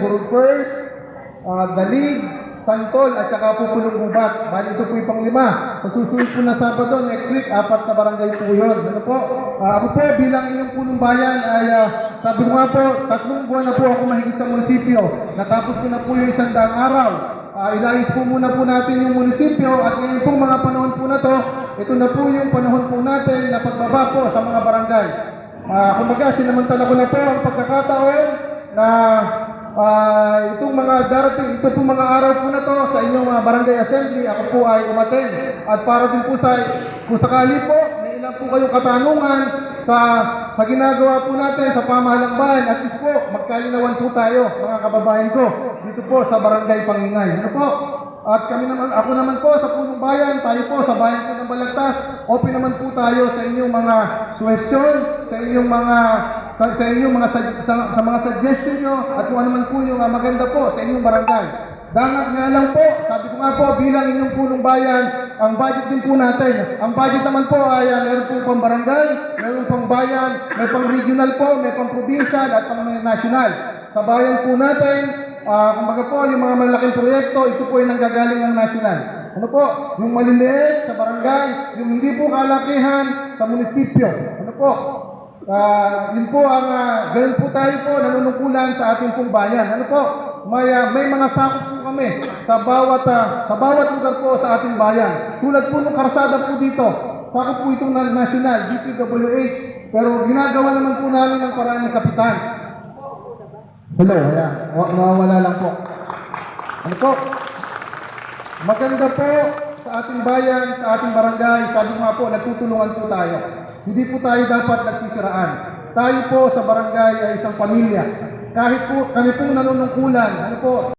Burfers, Dalig, Santol, at saka po Pulong Gubat. Bali, ito po yung pang-5. Sa susunod po na Sabado, next week, 4 na barangay po yun. Ano po? Ako po, bilang inyong punong bayan, ay sabi ko nga po, 3 buwan na po ako mahigit sa munisipyo. Natapos ko na po yung 100 araw. Inayos po muna po natin yung munisipyo at ngayon pong mga panahon po na to, ito na po yung panahon po natin na pagbaba po sa mga barangay. Kumbaga, sinamantala ko na po ang pagkakataon na itong mga darating, ito po mga araw po na to sa inyong barangay assembly, ako po ay umaten. At para din po sa, kung sakali po, may ilan po kayong katanungan sa ginagawa po natin sa pamahalang bayan, at least po, magkalinawan po tayo, mga kababayan ko, dito po sa barangay Pangingay. Ano po? At kami naman, ako naman po sa punong bayan, tayo po sa bayan po ng Balagtas, open naman po tayo sa inyong mga suggestion, sa inyong mga sa mga suggestion nyo, at kung ano man po yung maganda po sa inyong barangay. Dangat nga lang po, sabi ko nga po, bilang inyong punong bayan, ang budget din po natin. Ang budget naman po ay meron po pang barangay, meron pang bayan, may pang regional po, may pang provincial at pang national. Sa bayan po natin, kumbaga po, yung mga malaking proyekto, ito po ay nanggagaling ng national. Ano po? Yung maliliit sa barangay, yung hindi po kalakihan sa munisipyo. Ano po? Yun po ang ganun po tayo po nanunungkulan sa ating pong bayan. Ano po? May mga sakop po kami sa bawat lugar po sa ating bayan. Tulad po ng karsada po dito. Sakop po itong national, DPWH. Pero ginagawa naman po namin ng paraan ng kapitan. Hello, ayan. Nawawala lang po. Ano po? Maganda po sa ating bayan, sa ating barangay. Sabi nga po, nagtutulungan po tayo. Hindi po tayo dapat nagsisiraan. Tayo po sa barangay ay isang pamilya. Kahit po kami pong nanunungkulan, ano po,